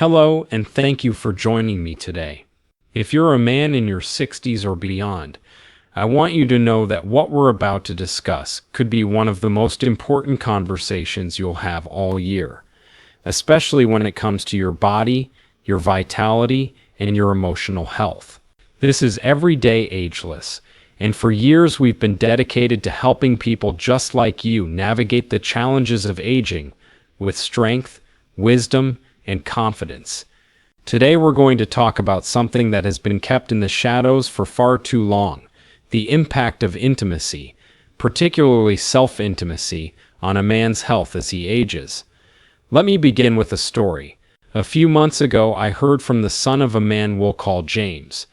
Hello, and thank you for joining me today. If you're a man in your 60s or beyond, I want you to know that what we're about to discuss could be one of the most important conversations you'll have all year, especially when it comes to your body, your vitality, and your emotional health. This is Everyday Ageless, and for years we've been dedicated to helping people just like you navigate the challenges of aging with strength, wisdom, and confidence. Today we're going to talk about something that has been kept in the shadows for far too long: the impact of intimacy, particularly self-intimacy, on a man's health as he ages. Let me begin with a story. A few months ago I heard from the son of a man we'll call James.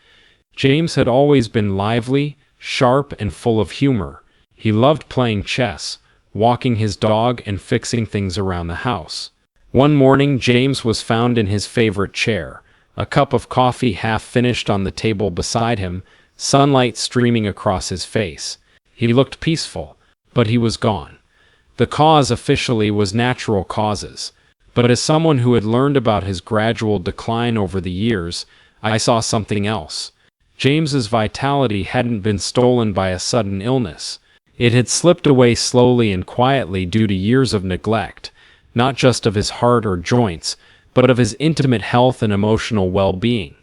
James had always been lively, sharp, and full of humor. He loved playing chess, walking his dog, and fixing things around the house. One morning, James was found in his favorite chair, a cup of coffee half finished on the table beside him, sunlight streaming across his face. He looked peaceful, but he was gone. The cause officially was natural causes, but as someone who had learned about his gradual decline over the years, I saw something else. James's vitality hadn't been stolen by a sudden illness. It had slipped away slowly and quietly due to years of neglect, not just of his heart or joints, but of his intimate health and emotional well-being.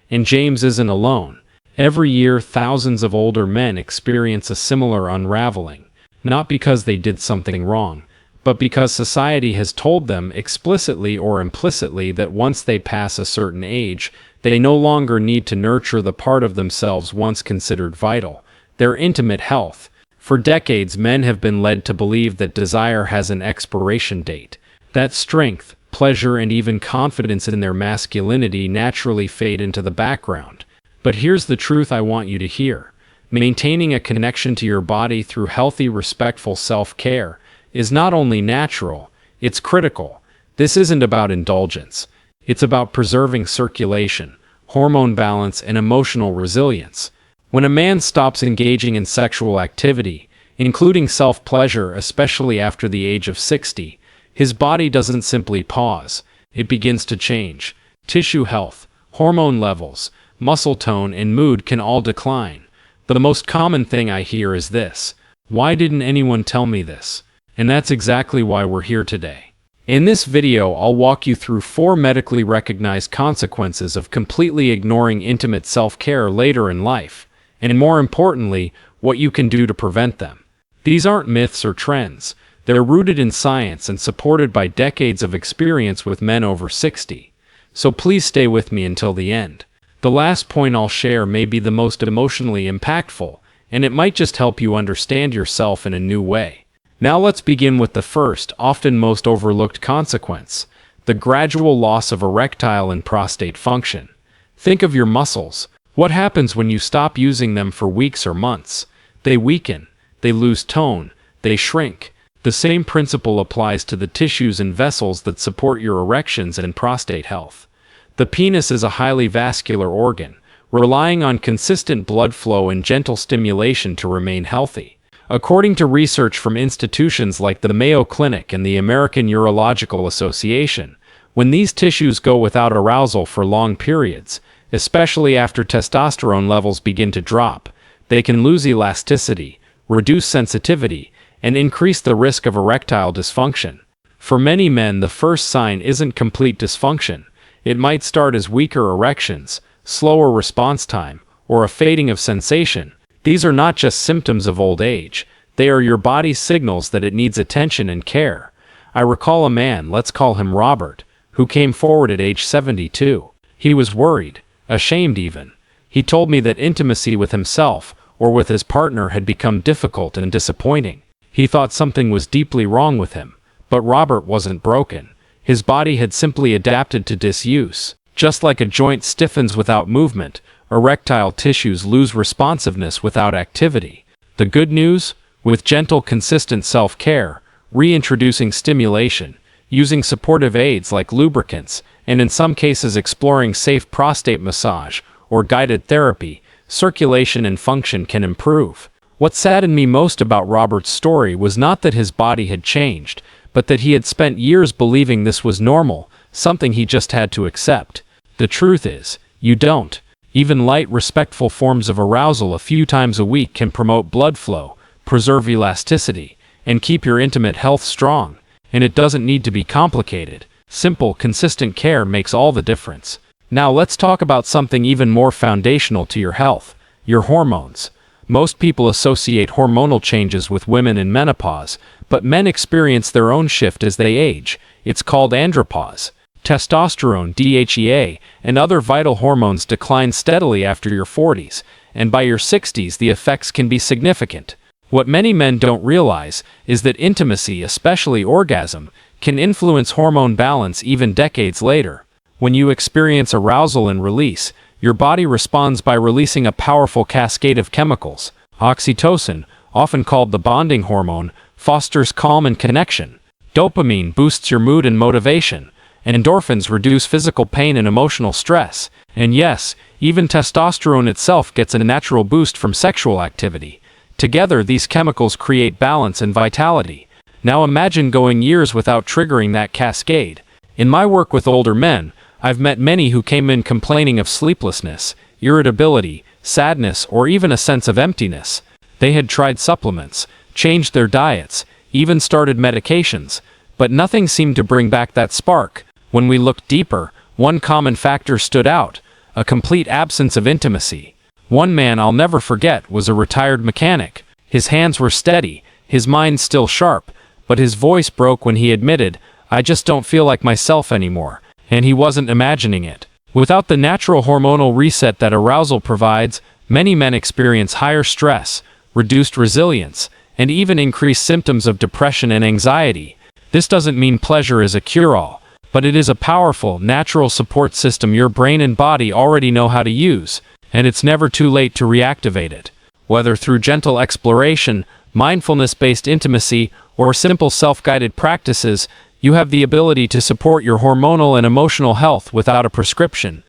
And James isn't alone. Every year, thousands of older men experience a similar unraveling, not because they did something wrong, but because society has told them explicitly or implicitly that once they pass a certain age, they no longer need to nurture the part of themselves once considered vital: their intimate health. For decades, men have been led to believe that desire has an expiration date, that strength, pleasure, and even confidence in their masculinity naturally fade into the background. But here's the truth I want you to hear. Maintaining a connection to your body through healthy, respectful self-care is not only natural, it's critical. This isn't about indulgence. It's about preserving circulation, hormone balance, and emotional resilience. When a man stops engaging in sexual activity, including self-pleasure, especially after the age of 60, his body doesn't simply pause, it begins to change. Tissue health, hormone levels, muscle tone, and mood can all decline. The most common thing I hear is this: "Why didn't anyone tell me this?" And that's exactly why we're here today. In this video, I'll walk you through 4 medically recognized consequences of completely ignoring intimate self-care later in life, and more importantly, what you can do to prevent them. These aren't myths or trends. They're rooted in science and supported by decades of experience with men over 60. So please stay with me until the end. The last point I'll share may be the most emotionally impactful, and it might just help you understand yourself in a new way. Now let's begin with the first, often most overlooked consequence: the gradual loss of erectile and prostate function. Think of your muscles. What happens when you stop using them for weeks or months? They weaken, they lose tone, they shrink. The same principle applies to the tissues and vessels that support your erections and prostate health. The penis is a highly vascular organ, relying on consistent blood flow and gentle stimulation to remain healthy. According to research from institutions like the Mayo Clinic and the American Urological Association, when these tissues go without arousal for long periods, especially after testosterone levels begin to drop, they can lose elasticity, reduce sensitivity, and increase the risk of erectile dysfunction. For many men, the first sign isn't complete dysfunction. It might start as weaker erections, slower response time, or a fading of sensation. These are not just symptoms of old age. They are your body's signals that it needs attention and care. I recall a man, let's call him Robert, who came forward at age 72. He was worried, ashamed even. He told me that intimacy with himself or with his partner had become difficult and disappointing. He thought something was deeply wrong with him, but Robert wasn't broken. His body had simply adapted to disuse. Just like a joint stiffens without movement, erectile tissues lose responsiveness without activity. The good news? With gentle, consistent self-care, reintroducing stimulation, using supportive aids like lubricants, and in some cases exploring safe prostate massage or guided therapy, circulation and function can improve. What saddened me most about Robert's story was not that his body had changed, but that he had spent years believing this was normal, something he just had to accept. The truth is, you don't. Even light, respectful forms of arousal a few times a week can promote blood flow, preserve elasticity, and keep your intimate health strong. And it doesn't need to be complicated. Simple, consistent care makes all the difference. Now let's talk about something even more foundational to your health: your hormones. Most people associate hormonal changes with women in menopause, but men experience their own shift as they age. It's called andropause. Testosterone, DHEA, and other vital hormones decline steadily after your 40s, and by your 60s the effects can be significant. What many men don't realize is that intimacy, especially orgasm, can influence hormone balance even decades later. When you experience arousal and release, your body responds by releasing a powerful cascade of chemicals. Oxytocin, often called the bonding hormone, fosters calm and connection. Dopamine boosts your mood and motivation, and endorphins reduce physical pain and emotional stress. And yes, even testosterone itself gets a natural boost from sexual activity. Together, these chemicals create balance and vitality. Now imagine going years without triggering that cascade. In my work with older men, I've met many who came in complaining of sleeplessness, irritability, sadness, or even a sense of emptiness. They had tried supplements, changed their diets, even started medications, but nothing seemed to bring back that spark. When we looked deeper, one common factor stood out: a complete absence of intimacy. One man I'll never forget was a retired mechanic. His hands were steady, his mind still sharp, but his voice broke when he admitted, "I just don't feel like myself anymore." And he wasn't imagining it. Without the natural hormonal reset that arousal provides, many men experience higher stress, reduced resilience, and even increased symptoms of depression and anxiety. This doesn't mean pleasure is a cure-all, but it is a powerful, natural support system your brain and body already know how to use, and it's never too late to reactivate it. Whether through gentle exploration, mindfulness-based intimacy, or simple self-guided practices, you have the ability to support your hormonal and emotional health without a prescription.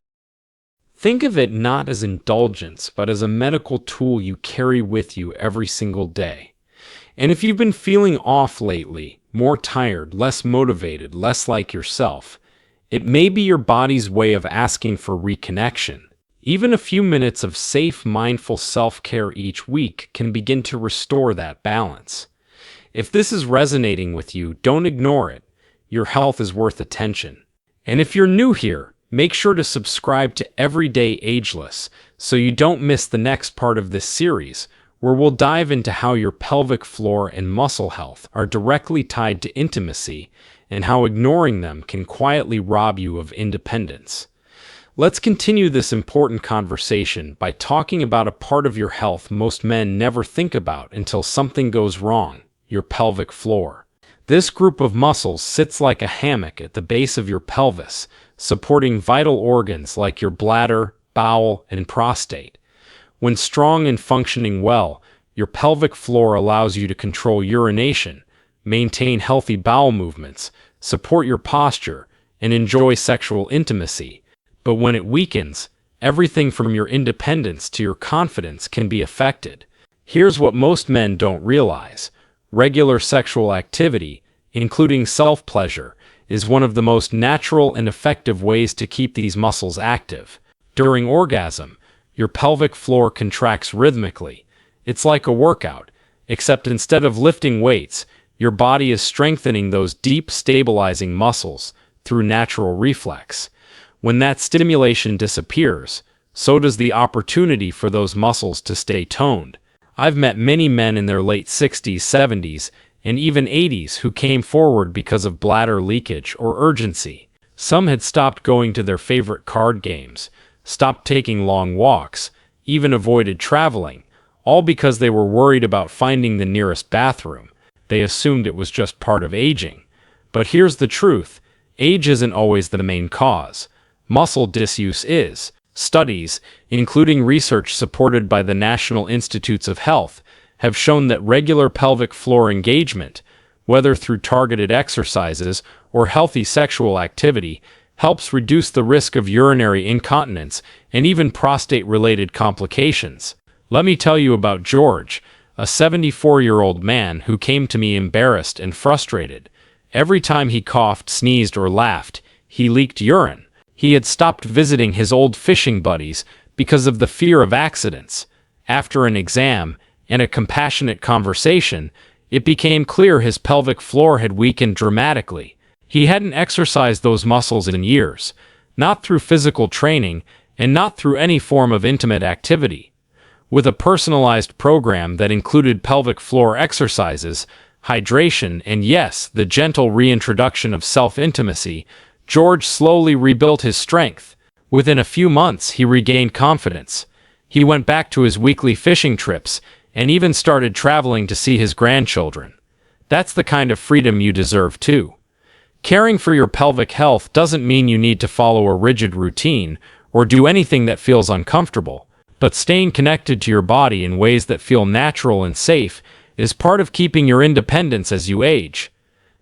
Think of it not as indulgence, but as a medical tool you carry with you every single day. And if you've been feeling off lately, more tired, less motivated, less like yourself, it may be your body's way of asking for reconnection. Even a few minutes of safe, mindful self-care each week can begin to restore that balance. If this is resonating with you, don't ignore it. Your health is worth attention. And if you're new here, make sure to subscribe to Everyday Ageless so you don't miss the next part of this series, where we'll dive into how your pelvic floor and muscle health are directly tied to intimacy and how ignoring them can quietly rob you of independence. Let's continue this important conversation by talking about a part of your health most men never think about until something goes wrong: your pelvic floor. This group of muscles sits like a hammock at the base of your pelvis, supporting vital organs like your bladder, bowel, and prostate. When strong and functioning well, your pelvic floor allows you to control urination, maintain healthy bowel movements, support your posture, and enjoy sexual intimacy. But when it weakens, everything from your independence to your confidence can be affected. Here's what most men don't realize: regular sexual activity, including self-pleasure, is one of the most natural and effective ways to keep these muscles active. During orgasm, your pelvic floor contracts rhythmically. It's like a workout, except instead of lifting weights, your body is strengthening those deep, stabilizing muscles through natural reflex. When that stimulation disappears, so does the opportunity for those muscles to stay toned. I've met many men in their late 60s, 70s, and even 80s who came forward because of bladder leakage or urgency. Some had stopped going to their favorite card games, stopped taking long walks, even avoided traveling, all because they were worried about finding the nearest bathroom. They assumed it was just part of aging. But here's the truth: age isn't always the main cause. Muscle disuse is. Studies, including research supported by the National Institutes of Health, have shown that regular pelvic floor engagement, whether through targeted exercises or healthy sexual activity, helps reduce the risk of urinary incontinence and even prostate-related complications. Let me tell you about George, a 74-year-old man who came to me embarrassed and frustrated. Every time he coughed, sneezed, or laughed, He leaked urine. He had stopped visiting his old fishing buddies because of the fear of accidents. After an exam and a compassionate conversation, it became clear his pelvic floor had weakened dramatically. He hadn't exercised those muscles in years, not through physical training and not through any form of intimate activity. With a personalized program that included pelvic floor exercises, hydration, and yes, the gentle reintroduction of self-intimacy, George slowly rebuilt his strength. Within a few months, he regained confidence. He went back to his weekly fishing trips and even started traveling to see his grandchildren. That's the kind of freedom you deserve too. Caring for your pelvic health doesn't mean you need to follow a rigid routine or do anything that feels uncomfortable, but staying connected to your body in ways that feel natural and safe is part of keeping your independence as you age.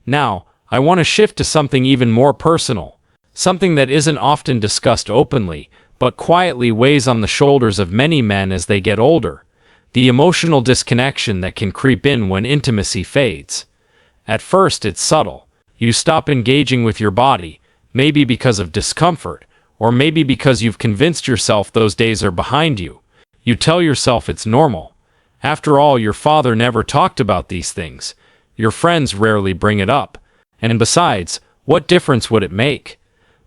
Now, I want to shift to something even more personal, something that isn't often discussed openly, but quietly weighs on the shoulders of many men as they get older: the emotional disconnection that can creep in when intimacy fades. At first, it's subtle. You stop engaging with your body, maybe because of discomfort, or maybe because you've convinced yourself those days are behind you. You tell yourself it's normal. After all, your father never talked about these things. Your friends rarely bring it up. And besides, what difference would it make?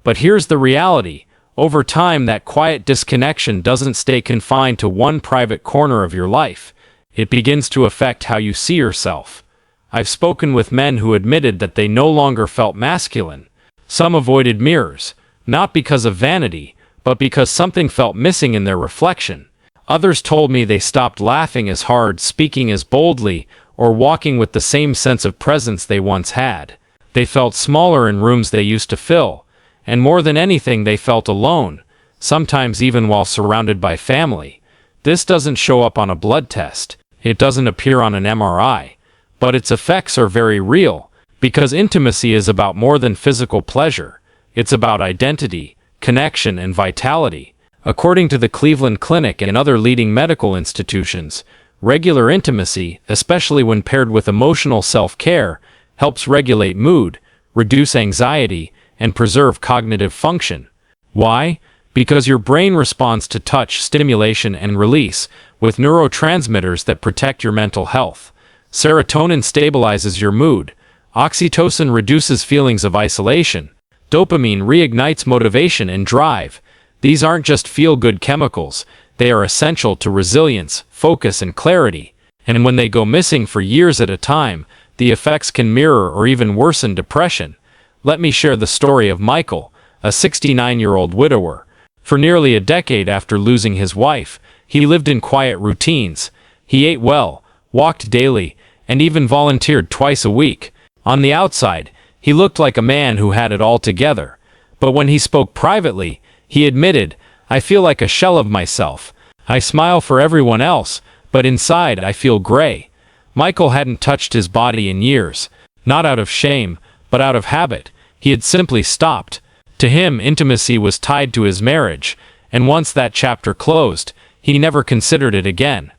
But here's the reality. Over time, that quiet disconnection doesn't stay confined to one private corner of your life. It begins to affect how you see yourself. I've spoken with men who admitted that they no longer felt masculine. Some avoided mirrors, not because of vanity, but because something felt missing in their reflection. Others told me they stopped laughing as hard, speaking as boldly, or walking with the same sense of presence they once had. They felt smaller in rooms they used to fill, and more than anything they felt alone, sometimes even while surrounded by family. This doesn't show up on a blood test. It doesn't appear on an MRI. But its effects are very real, because intimacy is about more than physical pleasure. It's about identity, connection, and vitality. According to the Cleveland Clinic and other leading medical institutions, regular intimacy, especially when paired with emotional self-care, helps regulate mood, reduce anxiety, and preserve cognitive function. Why? Because your brain responds to touch, stimulation, and release with neurotransmitters that protect your mental health. Serotonin stabilizes your mood. Oxytocin reduces feelings of isolation. Dopamine reignites motivation and drive. These aren't just feel-good chemicals. They are essential to resilience, focus, and clarity. And when they go missing for years at a time, the effects can mirror or even worsen depression. Let me share the story of Michael, a 69-year-old widower. For nearly a decade after losing his wife, he lived in quiet routines. He ate well, walked daily, and even volunteered twice a week. On the outside, he looked like a man who had it all together. But when he spoke privately, he admitted, "I feel like a shell of myself. I smile for everyone else, but inside I feel gray." Michael hadn't touched his body in years, not out of shame, but out of habit. He had simply stopped. To him, intimacy was tied to his marriage, and once that chapter closed, he never considered it again.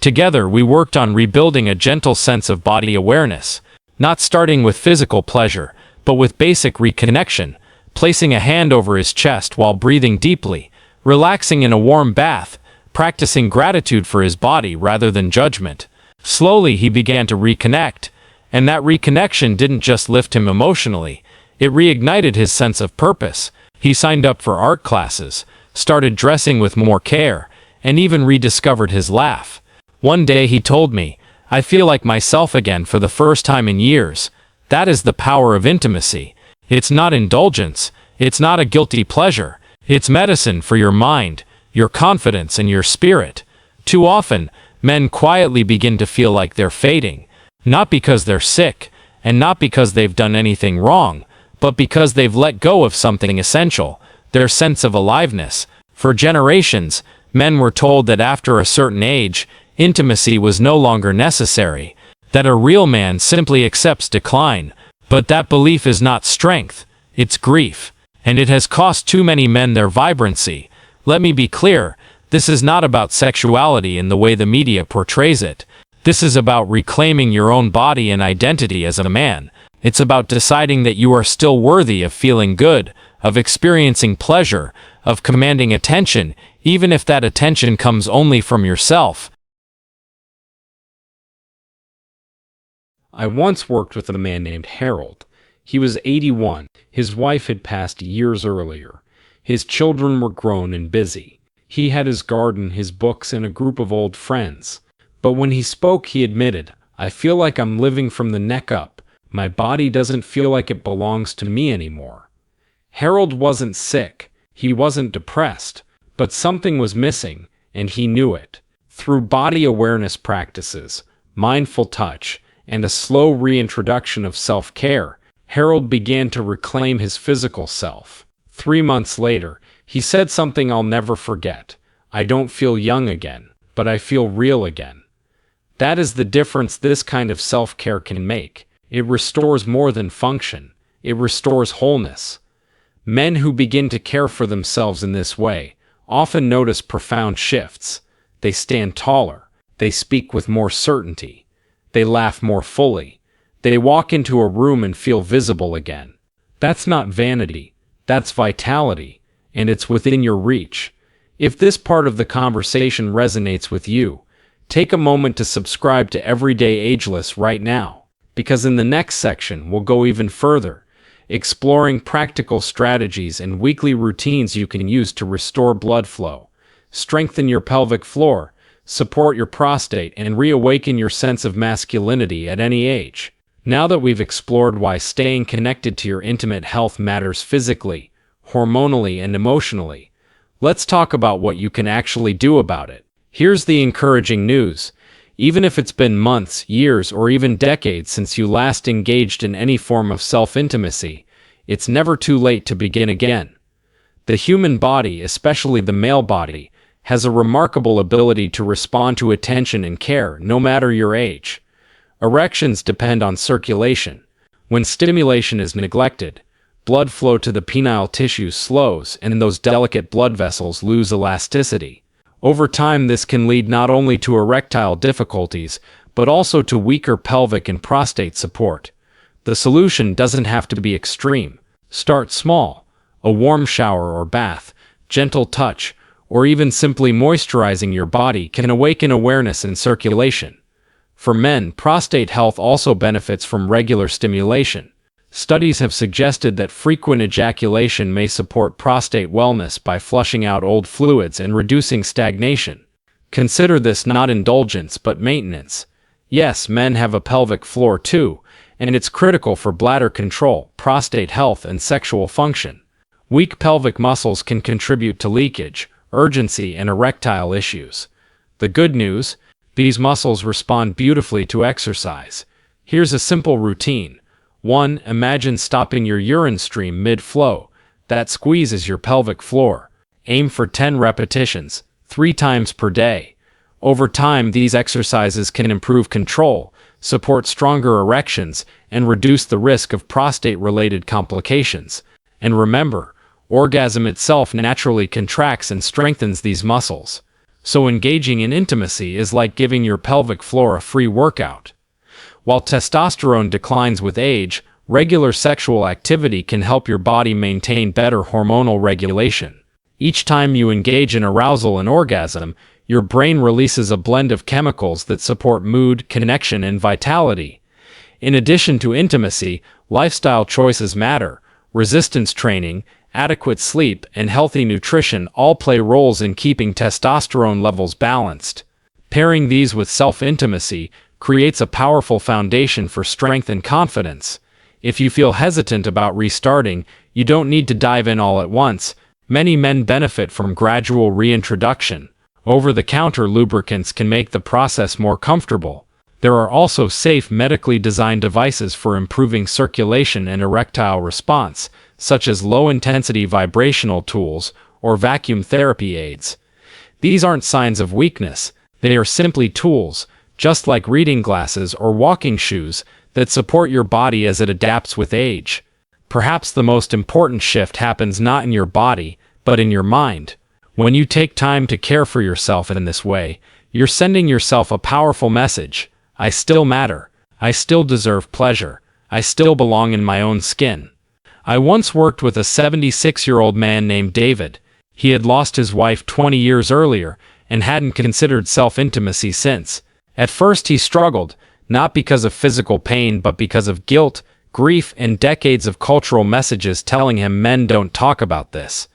Together, we worked on rebuilding a gentle sense of body awareness, not starting with physical pleasure, but with basic reconnection, placing a hand over his chest while breathing deeply, relaxing in a warm bath, practicing gratitude for his body rather than judgment. Slowly, he began to reconnect, and that reconnection didn't just lift him emotionally, it reignited his sense of purpose. He signed up for art classes, started dressing with more care, and even rediscovered his laugh. One day he told me, "I feel like myself again for the first time in years." That is the power of intimacy. It's not indulgence. It's not a guilty pleasure. It's medicine for your mind, your confidence, and your spirit. Too often, men quietly begin to feel like they're fading, not because they're sick, and not because they've done anything wrong, but because they've let go of something essential, their sense of aliveness. For generations, men were told that after a certain age, intimacy was no longer necessary, that a real man simply accepts decline. But that belief is not strength, it's grief, and it has cost too many men their vibrancy. Let me be clear, this is not about sexuality in the way the media portrays it. This is about reclaiming your own body and identity as a man. It's about deciding that you are still worthy of feeling good, of experiencing pleasure, of commanding attention, even if that attention comes only from yourself. I once worked with a man named Harold. He was 81. His wife had passed years earlier. His children were grown and busy. He had his garden, his books, and a group of old friends. But when he spoke, he admitted, "I feel like I'm living from the neck up. My body doesn't feel like it belongs to me anymore." Harold wasn't sick. He wasn't depressed. But something was missing, and he knew it. Through body awareness practices, mindful touch, and a slow reintroduction of self-care, Harold began to reclaim his physical self. 3 months later, he said something I'll never forget. "I don't feel young again, but I feel real again." That is the difference this kind of self-care can make. It restores more than function. It restores wholeness. Men who begin to care for themselves in this way often notice profound shifts. They stand taller. They speak with more certainty. They laugh more fully. They walk into a room and feel visible again. That's not vanity. That's vitality, and it's within your reach. If this part of the conversation resonates with you, take a moment to subscribe to Everyday Ageless right now, because in the next section we'll go even further, exploring practical strategies and weekly routines you can use to restore blood flow, strengthen your pelvic floor, support your prostate, and reawaken your sense of masculinity at any age. Now that we've explored why staying connected to your intimate health matters physically, hormonally, and emotionally, let's talk about what you can actually do about it. Here's the encouraging news. Even if it's been months, years, or even decades since you last engaged in any form of self-intimacy, it's never too late to begin again. The human body, especially the male body, has a remarkable ability to respond to attention and care no matter your age. Erections depend on circulation. When stimulation is neglected, blood flow to the penile tissues slows and those delicate blood vessels lose elasticity. Over time, this can lead not only to erectile difficulties, but also to weaker pelvic and prostate support. The solution doesn't have to be extreme. Start small. A warm shower or bath, gentle touch, or even simply moisturizing your body can awaken awareness and circulation. For men, prostate health also benefits from regular stimulation. Studies have suggested that frequent ejaculation may support prostate wellness by flushing out old fluids and reducing stagnation. Consider this not indulgence but maintenance. Yes, men have a pelvic floor too, and it's critical for bladder control, prostate health, and sexual function. Weak pelvic muscles can contribute to leakage, urgency, and erectile issues. The good news? These muscles respond beautifully to exercise. Here's a simple routine. 1. Imagine stopping your urine stream mid-flow. That squeezes your pelvic floor. Aim for 10 repetitions, 3 times per day. Over time, these exercises can improve control, support stronger erections, and reduce the risk of prostate-related complications. And remember, orgasm itself naturally contracts and strengthens these muscles. So engaging in intimacy is like giving your pelvic floor a free workout. While testosterone declines with age, regular sexual activity can help your body maintain better hormonal regulation. Each time you engage in arousal and orgasm, your brain releases a blend of chemicals that support mood, connection, and vitality. In addition to intimacy, lifestyle choices matter. Resistance training, adequate sleep, and healthy nutrition all play roles in keeping testosterone levels balanced. Pairing these with self-intimacy creates a powerful foundation for strength and confidence. If you feel hesitant about restarting, you don't need to dive in all at once. Many men benefit from gradual reintroduction. Over-the-counter lubricants can make the process more comfortable. There are also safe medically designed devices for improving circulation and erectile response, such as low-intensity vibrational tools or vacuum therapy aids. These aren't signs of weakness. They are simply tools, just like reading glasses or walking shoes, that support your body as it adapts with age. Perhaps the most important shift happens not in your body, but in your mind. When you take time to care for yourself in this way, you're sending yourself a powerful message. I still matter. I still deserve pleasure. I still belong in my own skin. I once worked with a 76-year-old man named David. He had lost his wife 20 years earlier and hadn't considered self-intimacy since. At first he struggled, not because of physical pain but because of guilt, grief, and decades of cultural messages telling him men don't talk about this.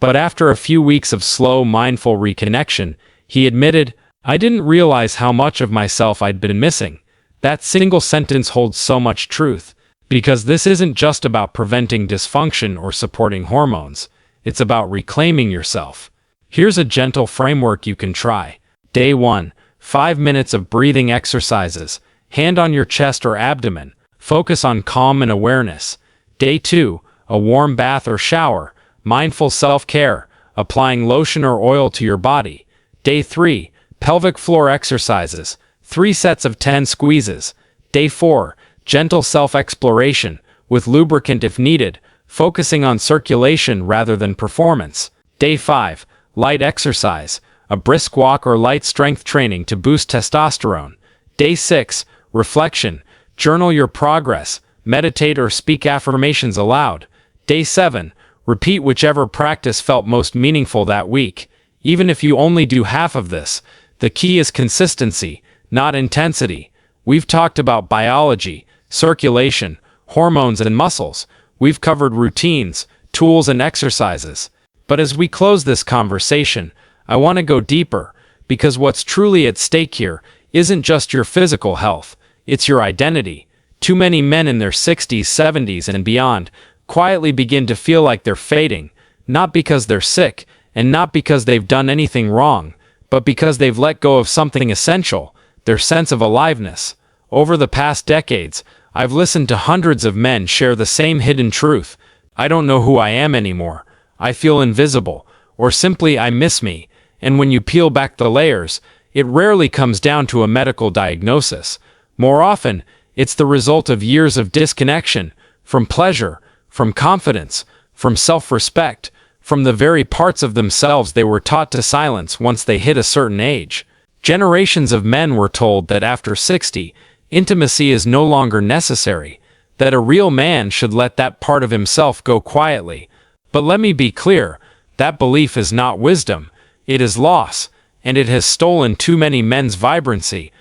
But after a few weeks of slow, mindful reconnection, he admitted, "I didn't realize how much of myself I'd been missing." That single sentence holds so much truth, because this isn't just about preventing dysfunction or supporting hormones. It's about reclaiming yourself. Here's a gentle framework you can try. Day 1, 5 minutes of breathing exercises. Hand on your chest or abdomen. Focus on calm and awareness. Day 2, a warm bath or shower. Mindful self-care, applying lotion or oil to your body. Day 3, pelvic floor exercises. 3 sets of 10 squeezes. Day 4, gentle self-exploration, with lubricant if needed, focusing on circulation rather than performance. Day 5, light exercise, a brisk walk or light strength training to boost testosterone. Day 6, reflection, journal your progress, meditate or speak affirmations aloud. Day 7, repeat whichever practice felt most meaningful that week. Even if you only do half of this, the key is consistency, not intensity. We've talked about biology, circulation, hormones, and muscles. We've covered routines, tools, and exercises. But as we close this conversation, I want to go deeper, because what's truly at stake here isn't just your physical health, it's your identity. Too many men in their 60s, 70s, and beyond quietly begin to feel like they're fading, not because they're sick, and not because they've done anything wrong, but because they've let go of something essential, their sense of aliveness. Over the past decades, I've listened to hundreds of men share the same hidden truth. I don't know who I am anymore. I feel invisible, or simply I miss me. And when you peel back the layers, it rarely comes down to a medical diagnosis. More often, it's the result of years of disconnection, from pleasure, from confidence, from self-respect, from the very parts of themselves they were taught to silence once they hit a certain age. Generations of men were told that after 60, intimacy is no longer necessary, that a real man should let that part of himself go quietly. But let me be clear, that belief is not wisdom, it is loss, and it has stolen too many men's vibrancy.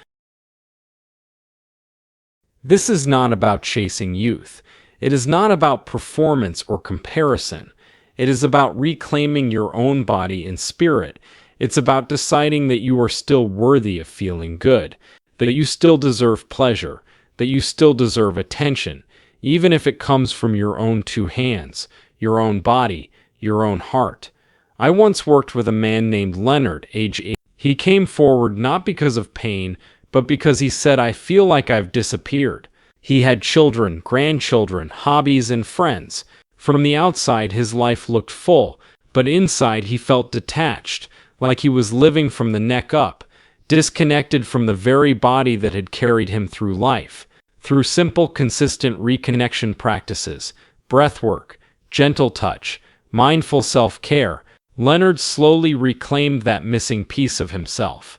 This is not about chasing youth. It is not about performance or comparison. It is about reclaiming your own body and spirit. It's about deciding that you are still worthy of feeling good, that you still deserve pleasure, that you still deserve attention, even if it comes from your own 2 hands, your own body, your own heart. I once worked with a man named Leonard, age 8. He came forward not because of pain, but because he said, "I feel like I've disappeared." He had children, grandchildren, hobbies, and friends. From the outside, his life looked full, but inside he felt detached, like he was living from the neck up, disconnected from the very body that had carried him through life. Through simple, consistent reconnection practices, breathwork, gentle touch, mindful self-care, Leonard slowly reclaimed that missing piece of himself.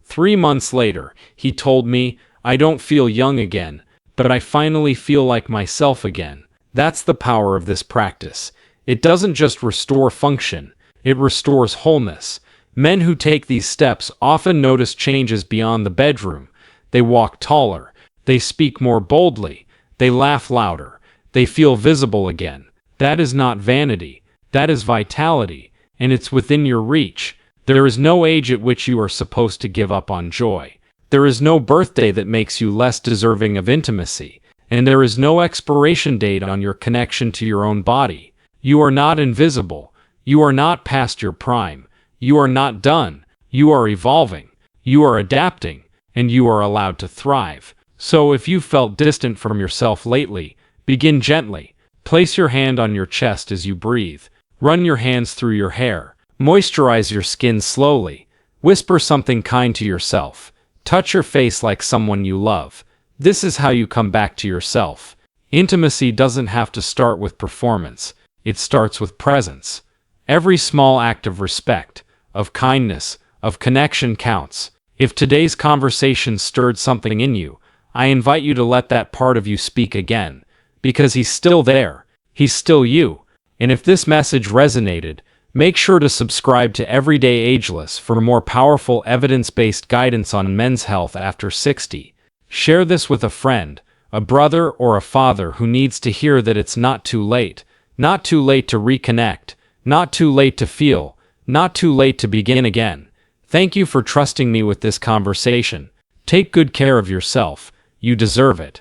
3 months later, he told me, "I don't feel young again, but I finally feel like myself again." That's the power of this practice. It doesn't just restore function, it restores wholeness. Men who take these steps often notice changes beyond the bedroom. They walk taller, they speak more boldly, they laugh louder, they feel visible again. That is not vanity, that is vitality, and it's within your reach. There is no age at which you are supposed to give up on joy. There is no birthday that makes you less deserving of intimacy, and there is no expiration date on your connection to your own body. You are not invisible. You are not past your prime. You are not done. You are evolving. You are adapting, and you are allowed to thrive. So if you felt distant from yourself lately, begin gently. Place your hand on your chest as you breathe. Run your hands through your hair. Moisturize your skin slowly. Whisper something kind to yourself. Touch your face like someone you love. This is how you come back to yourself. Intimacy doesn't have to start with performance. It starts with presence. Every small act of respect, of kindness, of connection counts. If today's conversation stirred something in you, I invite you to let that part of you speak again, because he's still there. He's still you. And if this message resonated, make sure to subscribe to Everyday Ageless for more powerful evidence-based guidance on men's health after 60. Share this with a friend, a brother or a father who needs to hear that it's not too late to reconnect, not too late to feel, not too late to begin again. Thank you for trusting me with this conversation. Take good care of yourself. You deserve it.